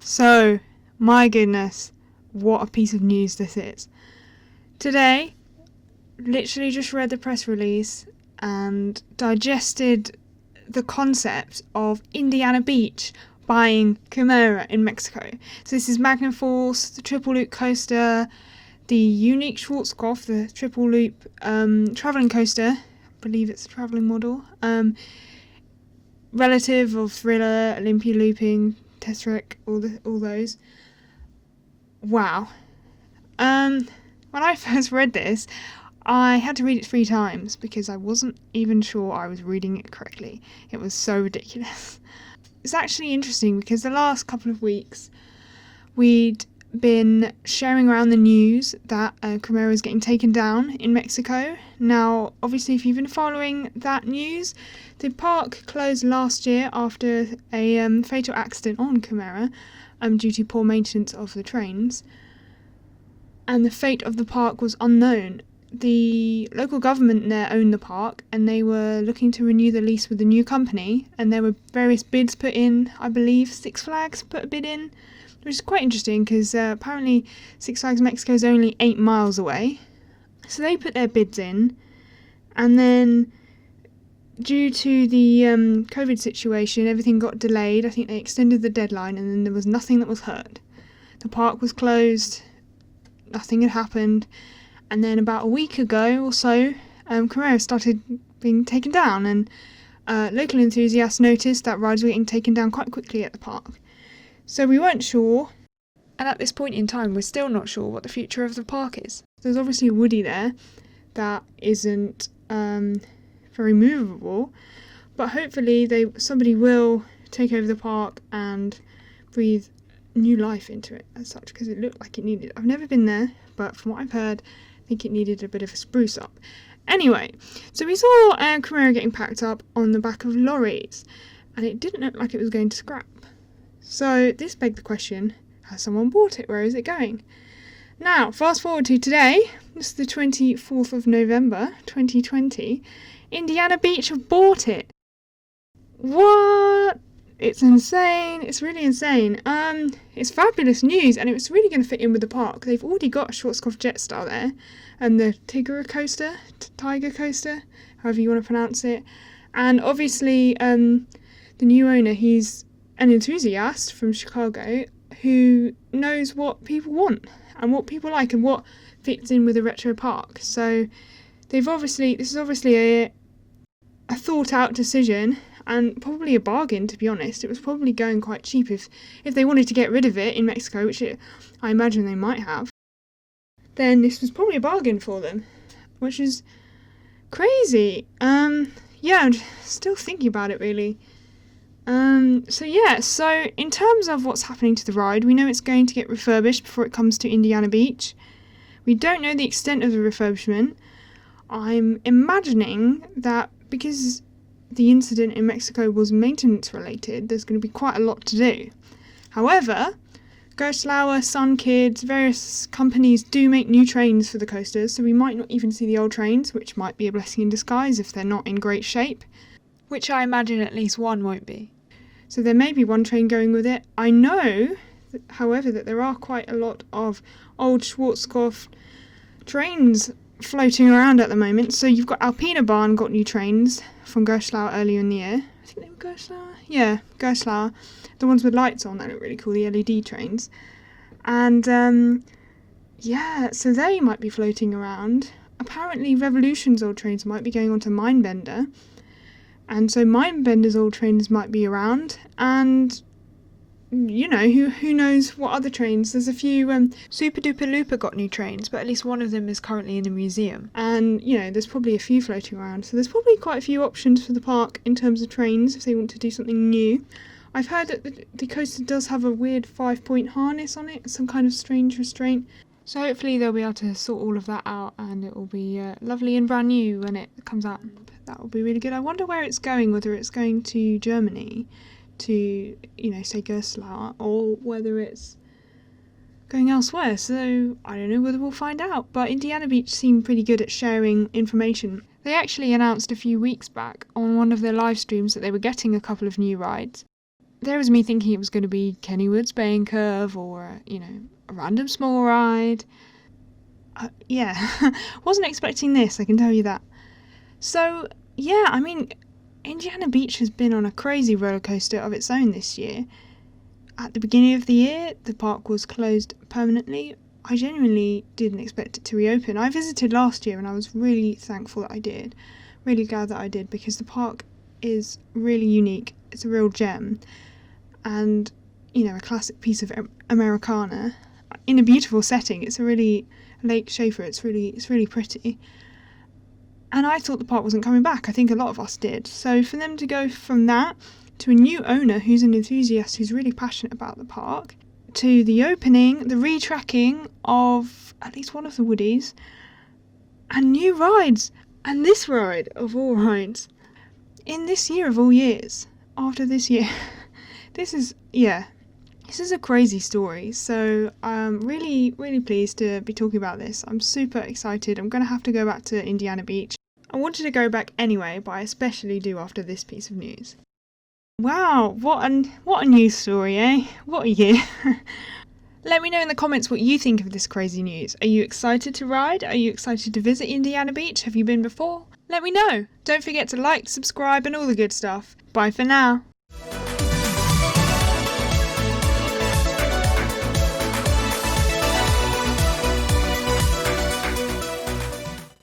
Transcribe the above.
So, my goodness, what a piece of news this is. Today, literally just read the press release and digested the concept of Indiana Beach buying Quimera in Mexico. So this is Magnum Force, the triple loop coaster, the unique Schwarzkopf, the triple loop travelling coaster. I believe it's a travelling model. Relative of Thriller, Olympia Looping, Tesseract, all those. Wow. When I first read this, I had to read it 3 times because I wasn't even sure I was reading it correctly. It was so ridiculous. It's actually interesting because the last couple of weeks we'd been sharing around the news that Quimera is getting taken down in Mexico. Now, obviously, if you've been following that news, the park closed last year after a fatal accident on Quimera due to poor maintenance of the trains. And the fate of the park was unknown. The local government there owned the park and they were looking to renew the lease with the new company, and there were various bids put in. I believe Six Flags put a bid in, which is quite interesting because apparently Six Flags Mexico is only 8 miles away. So they put their bids in, and then due to the COVID situation, everything got delayed. I think they extended the deadline and then there was nothing that was heard. The park was closed, nothing had happened, and then about a week ago or so, Quimera started being taken down, and local enthusiasts noticed that rides were getting taken down quite quickly at the park. So we weren't sure, and at this point in time we're still not sure what the future of the park is. There's obviously a Woody there that isn't very movable, but hopefully somebody will take over the park and breathe new life into it as such, because it looked like it needed. I've never been there, but from what I've heard, I think it needed a bit of a spruce up. Anyway, so we saw Quimera getting packed up on the back of lorries, and it didn't look like it was going to scrap. So this begged the question, has someone bought it? Where is it going? Now, fast forward to today, this is the 24th of November, 2020, Indiana Beach have bought it. What? It's insane. It's really insane. It's fabulous news, and it was really going to fit in with the park. They've already got a Schwarzkopf Jetstar there, and the Tiger coaster, however you want to pronounce it. And obviously, the new owner, he's an enthusiast from Chicago who knows what people want and what people like and what fits in with a retro park. So this is obviously a thought out decision, and probably a bargain, to be honest. It was probably going quite cheap if they wanted to get rid of it in Mexico, which I imagine they might have. Then this was probably a bargain for them, which is crazy. I'm still thinking about it really. So in terms of what's happening to the ride, we know it's going to get refurbished before it comes to Indiana Beach. We don't know the extent of the refurbishment. I'm imagining that because the incident in Mexico was maintenance related, there's going to be quite a lot to do. However, Gerstlauer, Sun Kids, various companies do make new trains for the coasters, so we might not even see the old trains, which might be a blessing in disguise if they're not in great shape, which I imagine at least one won't be. So there may be one train going with it. I know, however, that there are quite a lot of old Schwarzkopf trains floating around at the moment. So you've got Alpina Bahn got new trains from Gerstlauer earlier in the year. I think they were Gerstlauer? Yeah, Gerstlauer. The ones with lights on, that look really cool, the LED trains. And so they might be floating around. Apparently Revolution's old trains might be going on to Mindbender. And so Mindbender's old trains might be around, and who knows what other trains. There's a few Super Duper Looper got new trains, but at least one of them is currently in the museum. And there's probably a few floating around, so there's probably quite a few options for the park in terms of trains if they want to do something new. I've heard that the coaster does have a weird 5-point harness on it, some kind of strange restraint. So hopefully they'll be able to sort all of that out, and it will be lovely and brand new when it comes out. That will be really good. I wonder where it's going, whether it's going to Germany to, say Gerstlauer, or whether it's going elsewhere. So I don't know whether we'll find out. But Indiana Beach seemed pretty good at sharing information. They actually announced a few weeks back on one of their live streams that they were getting a couple of new rides. there was me thinking it was going to be Kennywood's Bay and Curve or, you know, a random small ride. Yeah, wasn't expecting this, I can tell you that. So, yeah, I mean, Indiana Beach has been on a crazy roller coaster of its own this year. At the beginning of the year, the park was closed permanently. I genuinely didn't expect it to reopen. I visited last year and I was really thankful that I did. Really glad that I did, because the park is really unique. It's a real gem. And, you know, a classic piece of Americana in a beautiful setting. It's a really Lake Schaefer. It's really pretty. And I thought the park wasn't coming back. I think a lot of us did. So for them to go from that to a new owner who's an enthusiast, who's really passionate about the park, to the opening, the retracking of at least one of the Woodies, and new rides, and this ride of all rides, in this year of all years, after this year, this is a crazy story. So I'm really pleased to be talking about this. I'm super excited. I'm going to have to go back to Indiana Beach. I wanted to go back anyway, but I especially do after this piece of news. Wow, what a news story, eh? What a year. Let me know in the comments what you think of this crazy news. Are you excited to ride? Are you excited to visit Indiana Beach? Have you been before? Let me know. Don't forget to like, subscribe, and all the good stuff. Bye for now.